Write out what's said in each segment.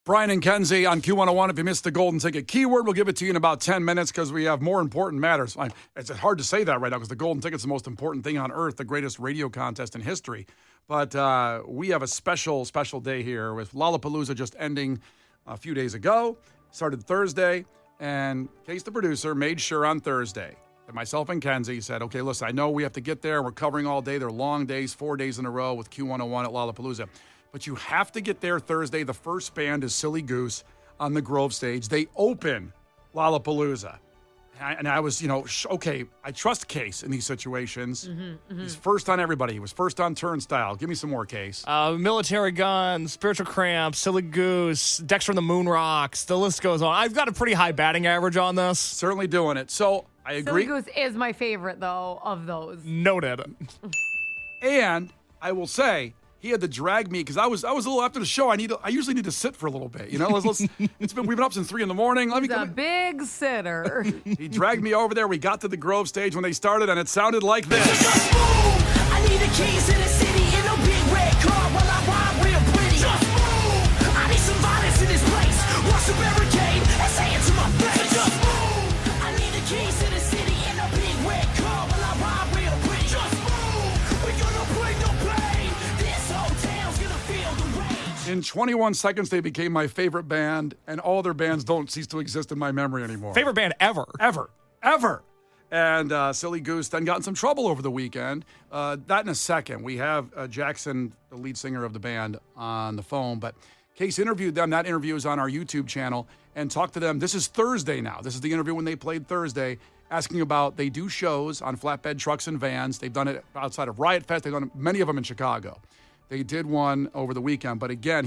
Brian and Kenzie on Q101. If you missed the golden ticket keyword, we'll give it to you in about 10 minutes because we have more important matters. It's hard to say that right now because the golden ticket's the most important thing on earth, the greatest radio contest in history. But we have a special day here with Lollapalooza just ending a few days ago. Started Thursday, and Case, the producer, made sure on Thursday that myself and Kenzie said, okay, listen, I know we have to get there. We're covering all day. They're long days, 4 days in a row with Q101 at Lollapalooza. But you have to get there Thursday. The first band is Silly Goose on the Grove stage. They open Lollapalooza. And I was, okay, I trust Case in these situations. He's first on everybody. He was first on Turnstile. Give me some more, Case. Military Gun, Spiritual Cramp, Silly Goose, Dexter and the Moon Rocks. The list goes on. I've got a pretty high batting average on this. Certainly doing it. So I agree. Silly Goose is my favorite, though, of those. Noted. And I will say, he had to drag me because I was a little after the show. I usually need to sit for a little bit. We've been up since 3 a.m. He's a big sitter. He dragged me over there. We got to the Grove stage when they started, and it sounded like this. Just move. I need the keys to the city in a big red car while I ride real pretty. Just move. I need some violence in this place. Rush a barricade and say it to my face. Just move. I need the keys to the city in a big red car while I ride real pretty. Just move. We're gonna bring the pain. This whole town's gonna feel the rage. In 21 seconds, they became my favorite band, and all their bands don't cease to exist in my memory anymore. Favorite band ever. Ever. And Silly Goose then got in some trouble over the weekend. That in a second. We have Jackson, the lead singer of the band, on the phone. But Case interviewed them. That interview is on our YouTube channel. And talked to them. This is Thursday now. This is the interview when they played Thursday, asking about they do shows on flatbed trucks and vans. They've done it outside of Riot Fest. They've done many of them in Chicago. They did one over the weekend. But again,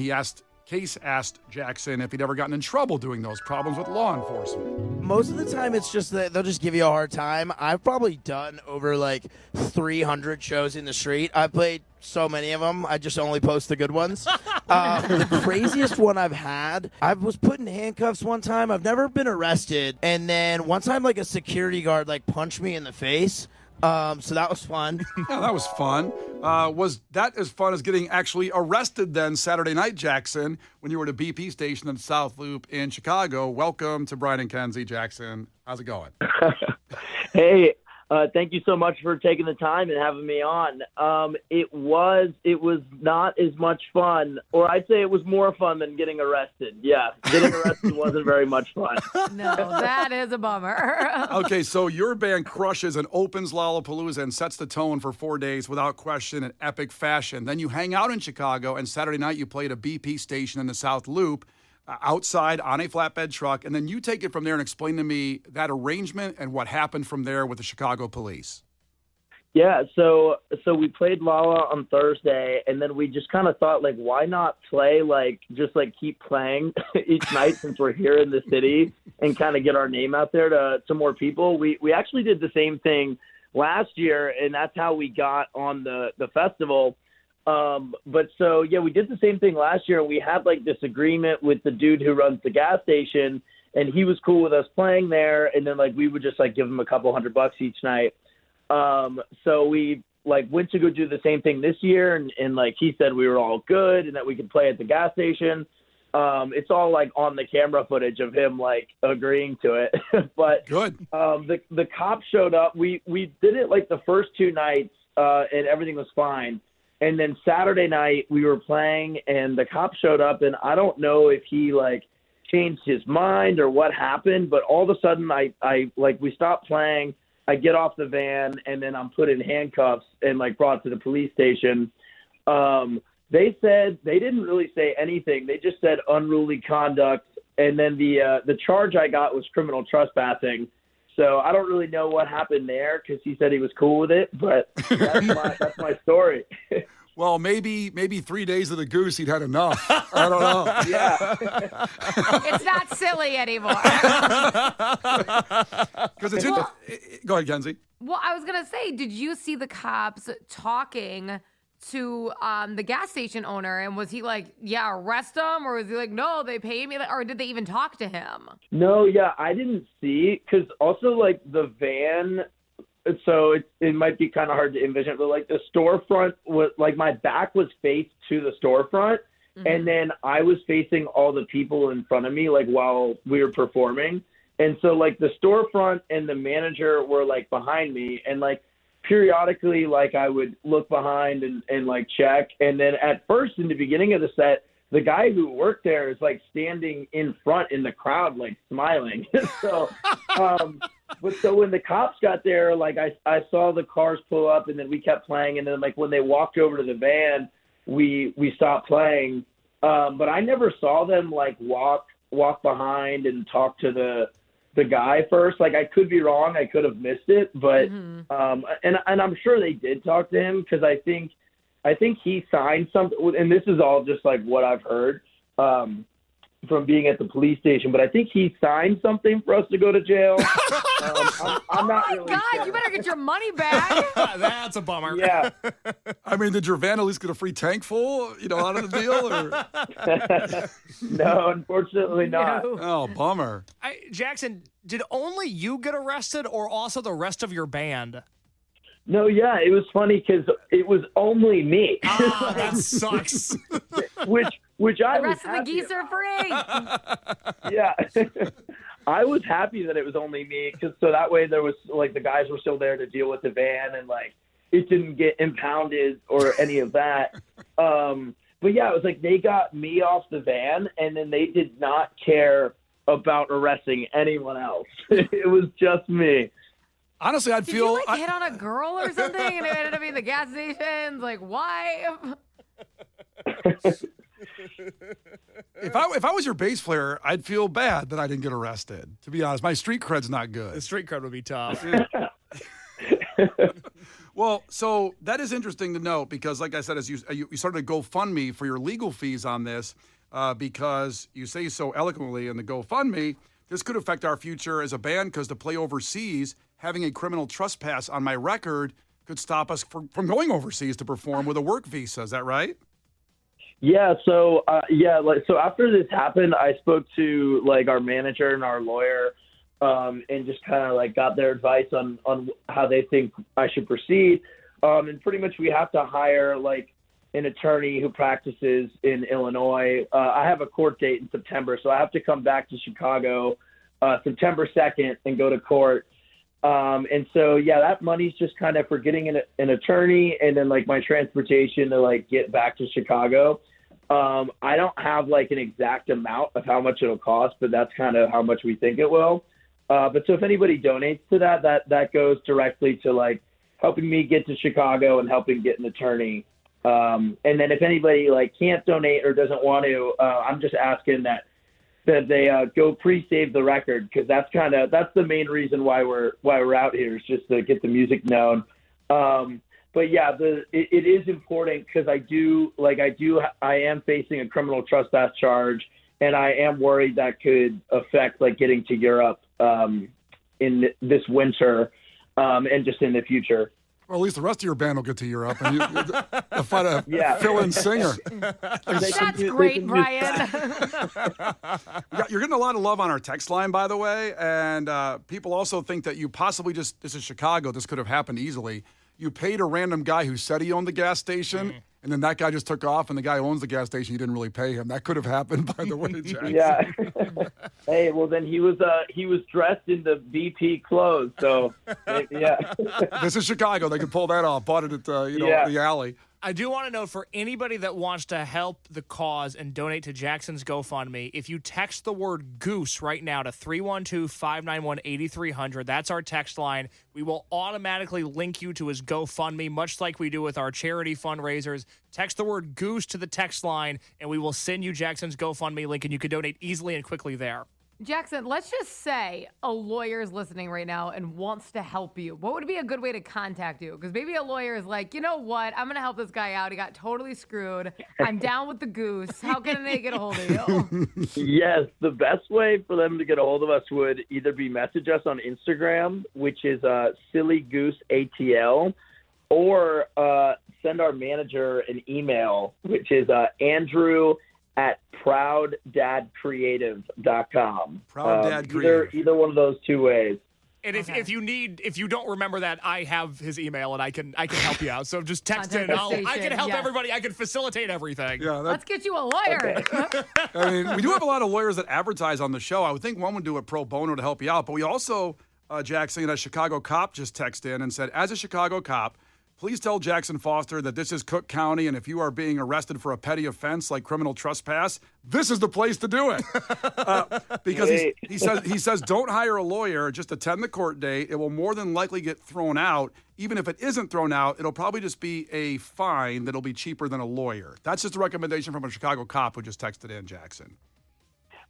Case asked Jackson if he'd ever gotten in trouble doing those problems with law enforcement. Most of the time, it's just that they'll just give you a hard time. I've probably done over 300 shows in the street. I've played so many of them. I just only post the good ones. The craziest one I've had, I was put in handcuffs one time. I've never been arrested. And then one time, a security guard punched me in the face. So that was fun. Yeah, that was fun. Was that as fun as getting actually arrested then Saturday night, Jackson, when you were at a BP station in South Loop in Chicago? Welcome to Brian and Kenzie, Jackson. How's it going? Hey, thank you so much for taking the time and having me on. It was not as much fun, or I'd say it was more fun than getting arrested. Yeah, getting arrested wasn't very much fun. No, that is a bummer. Okay, so your band crushes and opens Lollapalooza and sets the tone for 4 days without question in epic fashion. Then you hang out in Chicago, and Saturday night you play at a BP station in the South Loop, outside on a flatbed truck, and then you take it from there and explain to me that arrangement and what happened from there with the Chicago police. Yeah, so we played Lala on Thursday, and then we just kind of thought, why not play, just keep playing each night since we're here in the city and kind of get our name out there to more people. We actually did the same thing last year, and that's how we got on the festival. We did the same thing last year, and we had this agreement with the dude who runs the gas station, and he was cool with us playing there. And then we would just give him a couple $100 each night. So we went to go do the same thing this year. And he said we were all good and that we could play at the gas station. It's all on the camera footage of him agreeing to it. But good. The cops showed up. We did it the first 2 nights, and everything was fine. And then Saturday night we were playing and the cop showed up, and I don't know if he changed his mind or what happened, but all of a sudden we stopped playing. I get off the van and then I'm put in handcuffs and brought to the police station. They said they didn't really say anything. They just said unruly conduct. And then the charge I got was criminal trespassing. So I don't really know what happened there because he said he was cool with it, but that's my story. Well, maybe 3 days of the Goose, he'd had enough. I don't know. Yeah. It's not silly anymore. Go ahead, Kenzie. Well, I was going to say, did you see the cops talking to the gas station owner, and was he arrest him, or was he no, they paid me, or did they even talk to him? No, yeah, I didn't see, because also the van, so it might be kind of hard to envision, but the storefront was my back was faced to the storefront, And then I was facing all the people in front of me, like, while we were performing. And so, like, the storefront and the manager were, like, behind me. And, like, periodically, like, I would look behind and like, check. And then at first, in the beginning of the set, the guy who worked there is, like, standing in front in the crowd, like, smiling. So, but so when the cops got there, like, I saw the cars pull up, and then we kept playing. And then, like, when they walked over to the van, we stopped playing. But I never saw them, like, walk behind and talk to the guy first. Like, I could be wrong. I could have missed it. But and I'm sure they did talk to him, because I think he signed something. And this is all just, like, what I've heard from being at the police station. But I think he signed something for us to go to jail. I'm not really God, sure. you better get your money back. That's a bummer. Yeah. I mean, did your van at least get a free tank full, out of the deal? Or? No, unfortunately not. No. Oh, bummer. Jackson, did only you get arrested or also the rest of your band? No, yeah, it was funny because it was only me. Ah, that sucks. which I The was rest of the happy geese are free. Yeah. I was happy that it was only me, because so that way there was, like, the guys were still there to deal with the van, and, like, it didn't get impounded or any of that. But yeah, it was like they got me off the van, and then they did not care about arresting anyone else. It was just me. Honestly, I'd Did feel. you, like, hit on a girl or something, and it ended up being the gas stations? Like, why? If I was your bass player, I'd feel bad that I didn't get arrested. To be honest, my street cred's not The good. street cred would be tough. Well, so that is interesting to note, because, like I said, as you started a GoFundMe for your legal fees on this, because you say so eloquently in the GoFundMe, this could affect our future as a band, because to play overseas, having a criminal trespass on my record could stop us from going overseas to perform with a work visa. Is that right? Yeah. So, so after this happened, I spoke to, like, our manager and our lawyer, and just kind of, like, got their advice on how they think I should proceed. And pretty much we have to hire, like, an attorney who practices in Illinois. I have a court date in September, so I have to come back to Chicago September 2nd and go to court. And so, yeah, that money's just kind of for getting an attorney, and then, like, my transportation to, like, get back to Chicago. I don't have, like, an exact amount of how much it'll cost, but that's kind of how much we think it will. But so if anybody donates to that goes directly to, like, helping me get to Chicago and helping get an attorney. And then if anybody, like, can't donate or doesn't want to, I'm just asking that they go pre-save the record, because that's the main reason why we're out here, is just to get the music known. But yeah, it is important, because I am facing a criminal trespass charge, and I am worried that could affect, like, getting to Europe in this winter, and just in the future. Or at least the rest of your band will get to Europe, and you'll find a fill-in singer. That's great, Brian. You're getting a lot of love on our text line, by the way, and people also think that you possibly this is Chicago, this could have happened easily. You paid a random guy who said he owned the gas station, and then that guy just took off, and the guy who owns the gas station, you didn't really pay him. That could have happened, by the way, Jack. Yeah. Hey, well, then he was dressed in the VP clothes, so yeah. This is Chicago. They could pull that off. Bought it at the alley. I do want to know, for anybody that wants to help the cause and donate to Jackson's GoFundMe, if you text the word Goose right now to 312-591-8300, that's our text line. We will automatically link you to his GoFundMe, much like we do with our charity fundraisers. Text the word Goose to the text line, and we will send you Jackson's GoFundMe link, and you can donate easily and quickly there. Jackson, let's just say a lawyer is listening right now and wants to help you. What would be a good way to contact you? Because maybe a lawyer is like, you know what? I'm going to help this guy out. He got totally screwed. I'm down with the Goose. How can they get a hold of you? Yes, the best way for them to get a hold of us would either be message us on Instagram, which is Silly Goose ATL, or send our manager an email, which is Andrew@ProudDadCreative.com. Proud Dad Creative. Either one of those two ways. And Okay. if you don't remember that, I have his email and I can help you out. So just text in. Contact the I can station, help yes. everybody. I can facilitate everything. Yeah, Let's get you a lawyer. I mean, we do have a lot of lawyers that advertise on the show. I would think one would do it pro bono to help you out. But we also, Jackson, a Chicago cop just texted in and said, as a Chicago cop, please tell Jackson Foster that this is Cook County, and if you are being arrested for a petty offense like criminal trespass, this is the place to do it. Because he says don't hire a lawyer, just attend the court date. It will more than likely get thrown out. Even if it isn't thrown out, it'll probably just be a fine that'll be cheaper than a lawyer. That's just a recommendation from a Chicago cop who just texted in, Jackson.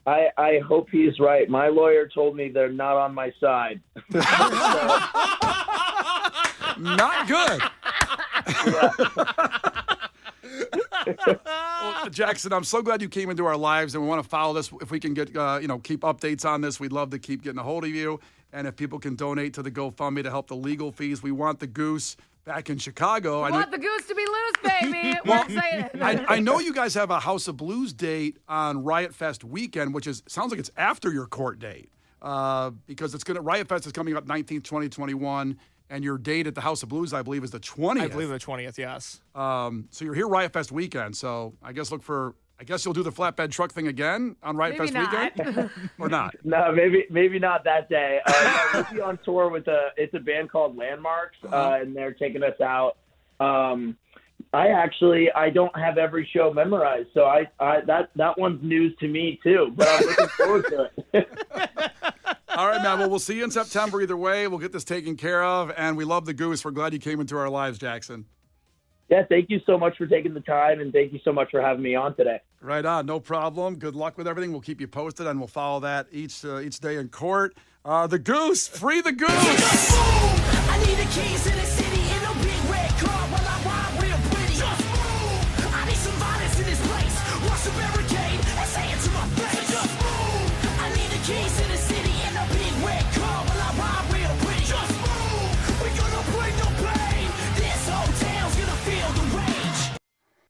I hope he's right. My lawyer told me they're not on my side. Not good. Well, Jackson, I'm so glad you came into our lives, and we want to follow this. If we can get, keep updates on this, we'd love to keep getting a hold of you. And if people can donate to the GoFundMe to help the legal fees, we want the Goose back in Chicago. We want the Goose to be loose, baby. We're excited. I know you guys have a House of Blues date on Riot Fest weekend, which sounds like it's after your court date, because Riot Fest is coming up 19th, 2021. And your date at the House of Blues, I believe, is the 20th. I believe the 20th, yes. So you're here Riot Fest weekend. So I guess you'll do the flatbed truck thing again on Riot Maybe Fest not. weekend, or not? No, maybe not that day. We'll be on tour with it's a band called Landmarks, and they're taking us out. I don't have every show memorized, so that one's news to me too. But I'm looking forward to it. All right, man. Well, we'll see you in September either way. We'll get this taken care of, and we love the Goose. We're glad you came into our lives, Jackson. Yeah, thank you so much for taking the time, and thank you so much for having me on today. Right on. No problem. Good luck with everything. We'll keep you posted, and we'll follow that each day in court. The Goose. Free the Goose. I need the keys to the city in a big red car while I